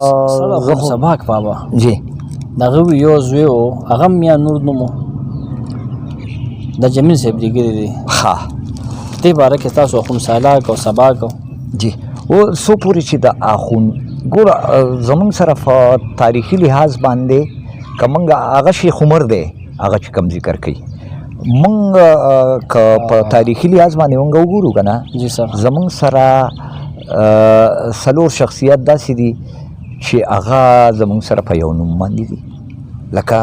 سره خو سباک بابا جی دغه یو زوی و هغه میا نور نومو د جمیل صاحب دیګری دی ها دې باره کې تاسو خو سالاک او سباک جی او سو پوری چې د اخون ګور زمون سره په تاریخي لحاظ باندې کومه هغه شیخ عمر دی هغه چې کم ذکر کوي مونږ په تاریخي لحاظ باندې مونږ وګورو کنه جی سر زمون سره سلور شخصیت داسې دي چې هغه زمون سره په یو نوم باندې دي لکه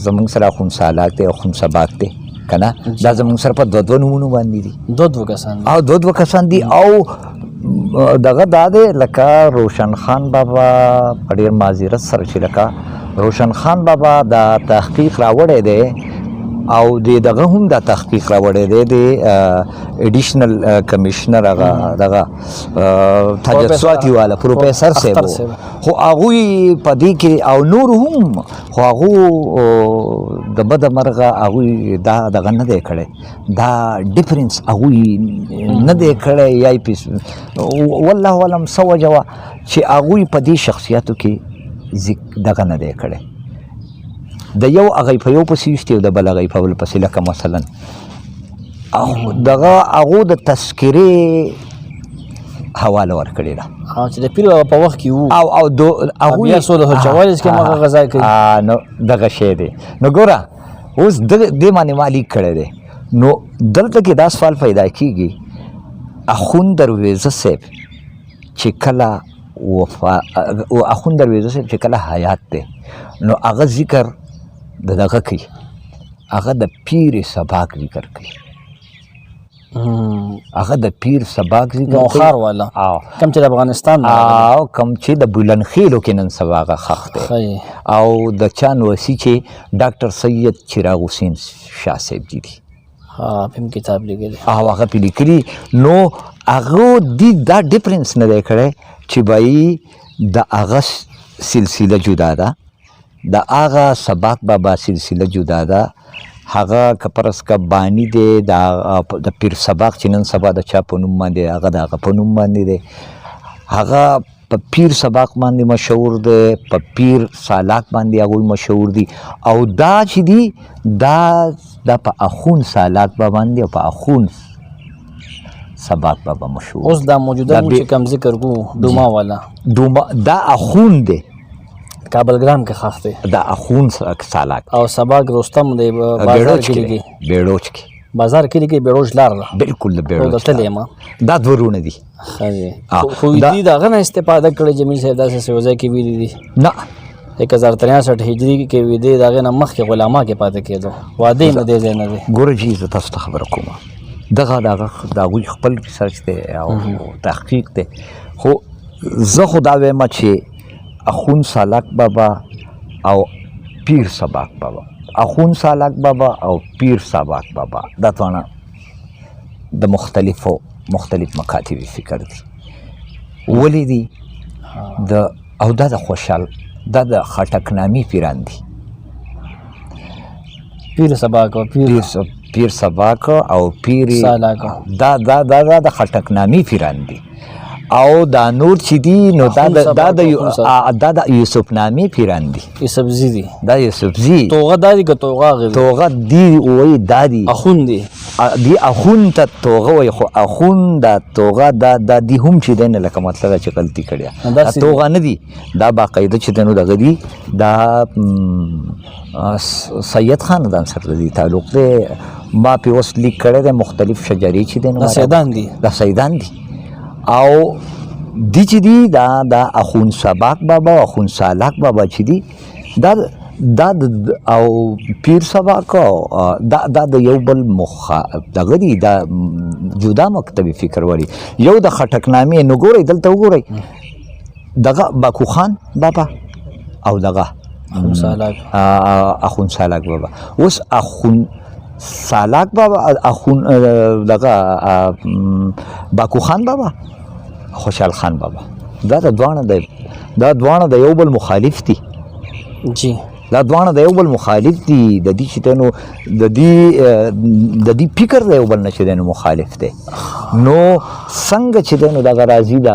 زمون سره خون سالاک دی او خون سباک دی کنه دا زمون سره په دوه نومونو باندې دي دوه کسان او دوه کسان دي او دغه دا دی لکه روشن خان بابا په ډېر معذرت سره چې لکه روشن خان بابا دا تحقیق راوړی دی او دغه هم دا تحقیق راوړی دی د ایډیشنل کمیشنر هغه دغه تجسساتي والا پروفیسر صاحب خو هغوی په دې کې او نور هم خو هغو د بده مرغه هغوی دا دغه نه دی کړی دا ډیفرنس هغوی نه دی کړی یا والله علم څه وجه وه چې هغوی په دې شخصیاتو کې دغه نه دی کړی د یو هغه په یو پسې وشتي او د بل هغه په بل پسې لکه مثلا دغه هغو د تذکرې حواله ورکړې ده چې د پیر په وخت کې وو او هغوی بیا سوله چوالس کې مغه غذا کوي نو دغه شی دی نو ګوره اوس دې باندې ما لیک کړی دی نو دلته کې دا سوال پیدا کېږي اخوند درویزه صاحب چې کله اخوند درویزه صاحب چې کله حیات دی نو هغه ذکر دغه کوي هغه د پیر سباک ذکر کوي هغه د پیر سباک ذکر کوي خار والا کم چې د افغانستان او کم چې د بلند خیلو کې نن سبا هغه خښ دی او د چا نوسي چې ډاکټر سید چراغ حسین شاه صاحب جي دي په کتاب لیکلي او هغه په لیکلي نو هغه دا ډیفرنس نه دی کړی چې بای د هغه سلسله جدا ده د هغه سباک بابا سلسله جدا ده هغه کپرس کا بانی دی د پیر سباک چې نن سبا د چا په نوم باندې هغه د هغه په نوم باندې دی هغه په پیر سباک باندې مشهور دی په پیر سالاک باندې هغوی مشهور دي او دا چې دي دا په اخون سالاک بابا باندې او په اخون سباک بابا مشهور اوس دا موجوده مو چې کم ذکر کو دوما والا دا اخون دی کابل ګرام کې خاص دی دا اخون سالاک او سباک رستم دی بازار کې لګي بیړوچ کې بازار کې لګي بیړوچ لار بالکل د بیړوچ د تلېما دا دورونه دي خو دې دا غنه استفاده کړي جمیل صاحب داسې سوځي کې ویلي دي نه 1063 هجری کې وی دی دا غنه مخ کې غلاما کې پاتې کېدو واده نه دی نه دی ګور جی زه تاسو ته خبر کوم دغه غوی خپل ریسرچ دی او تحقیق دی خو زه خو دا وایم چې اخون سالاک بابا او پیر سباک بابا اخون سالاک بابا او پیر سباک بابا دا توانه د مختلف مکاتب فکر دي ولی دي او دا د خوشحال دا د خټک نامي پیران دي پیر سباک او پیر سباک او پیر سالاک دا د خټک نامي پیران دي او دا نور چې دي نو دا د یوسف نامي پیران دي یوسفزي دي دا یوسفزي توغه دادي که توغه غوي توغه دی وای دادي اخون دي اخون ته توغه وای خو اخون دا توغه دا دی هم چې دین لکه مطلب چې غلطي کړی توغه نه دي دا باقاعده چې دنو دغه دي دا سید خاندان سره دي تعلق دی ما په اوس لیک کړی د مختلف شجرې چې دین دا سیدان دي او دی چې دی دا اخون سباک بابا او اخون سالاک بابا چې دی دا او پیر سباک دا د یو بل دغه دی دا جدا مکتبي فکر وری یو د خټک نامې نو ګورئ دلته وګورئ دغه باکو خان بابا او دغه اخون سالاک بابا اوس اخون سالاک بابا اخون دغه باکو خان بابا خوشحال خان بابا دا دوانه د یو بل مخالف دي جی دا دوانه د یو بل مخالف دي د دې چې نو د دې فکر د یو بل نه چې نو مخالف دی نو څنګه چې نو دغه راځي د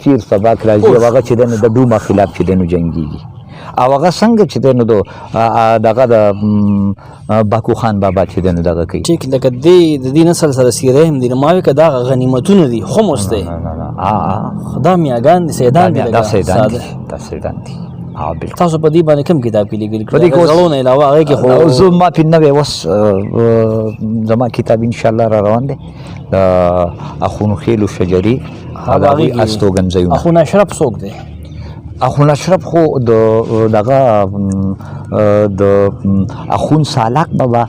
پیر سباک راځي او هغه چې نو د ډوما خلاف چې نو جنگيږي او هغه څنګه چې نو دغه د باکو خان بابا چې نو دغه کوي ټیک لکه د دې نسل سره سیره هم دي ماوي که دا غنیمتونه دي خمس دی دا میاګان دي سیدان دي دا سیدان دي بالکل تاسو په دې باندې کوم کتاب کې لیکل کړی زړونه علاوه هغه کې خو زه ما په نوې وس زما کتاب ان شاء الله را روان دی د اخونو خیلو شجری هغه استوګنځیونه اخونا اشرف څوک دی اخون اشرف خو دغه د اخون سالاک بابا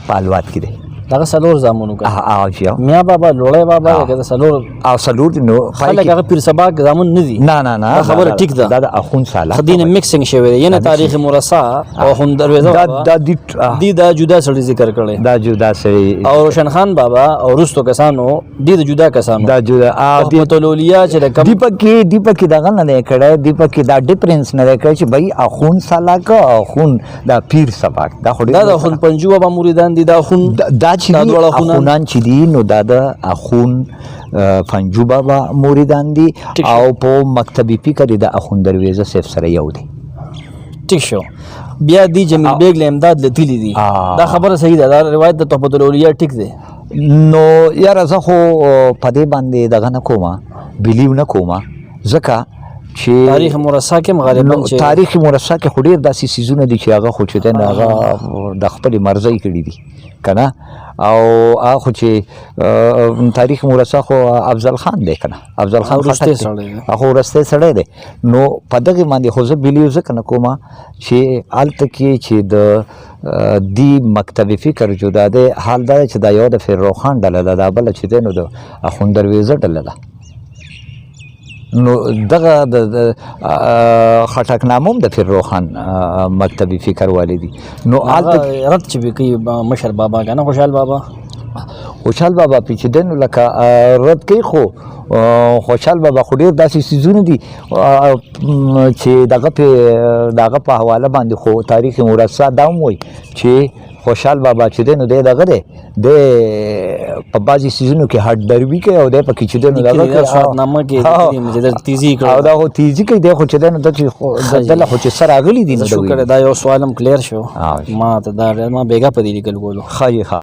پالوات کې دی دغه سلور زامنو کا میا بابا لوړی بابا دغه سلور او سلور نو خلک هغه پیر سباک زامن نه دي نه خبره ټیک ده دا اخون سالاک خدینه میکسینګ شوی دی ینه تاریخ مرصع او هم دروازه دا جدا سړي ذکر کړي دا جدا سړي او روشن خان بابا او رستو کسانو د جدا کسانو دا جدا متولولیا چې د دیپک دغه نه کړه دیپک دا ډیفرنس نه کړي چې بھائی اخون سالاک او اخون دا پیر سباک دا خو دا اخون پنجو بابا مریدان دي دا اخون دا چې اخونان چې دي نو دا د اخون پنجو بابا مریدان دي او په مکتبی فکر د اخون درویزه صرف سره یو دی ټیک شو بیا دی جمیل بیگ له امداد لتلی دي دا خبره صحیح ده دا روایت د تحفۃ الاولیاء ټیک دی نو یاره زه خو په دې باندې دغه نه کومه بلیو نه کومه ځکه چې تاریخ مرصع کې غالبا چې تاریخ مرصع کې خو ډېر داسې سیزونه دي چې هغه خو چې دی هغه د خپل مرزي کړي دي کنه او هغه چې تاریخ مرصع خو افضل خان دی کنه افضل خان هغه ورسته سړی دی نو په دغه باندې خو زه بلیو ځکه نه کومه چې هلته کې چې د دی مکتب فکر جدا دی حال دا چې دا یو د فرخان ډله ده دا بله چې دی نو د اخون درویزه ډله ده نو دغه د خټک ناموم د فرخان مکتبی فکر والی دي نو هلته رد چې کوي مشر بابا کنه خوشحال بابا په چې دی نو لکه رد کوي خو خوشحال بابا خو ډېر داسې څیزونه دي چې دغه په حواله باندې خو تاریخ مرصع دا هم وایي چې خوشحال بابا چې دی نو دی دغه دی د په بعضې څیزونو کې هټ دروي کوي او دی پکې چې دی نو دغه تیزي او دا خو تیزي کوي دی خو چې دی نو دله خو چې څه راغلي دي شکر دا یو سوال هم کلیر شو ما ته دا ما بیګا په دې لیکل کولو ښه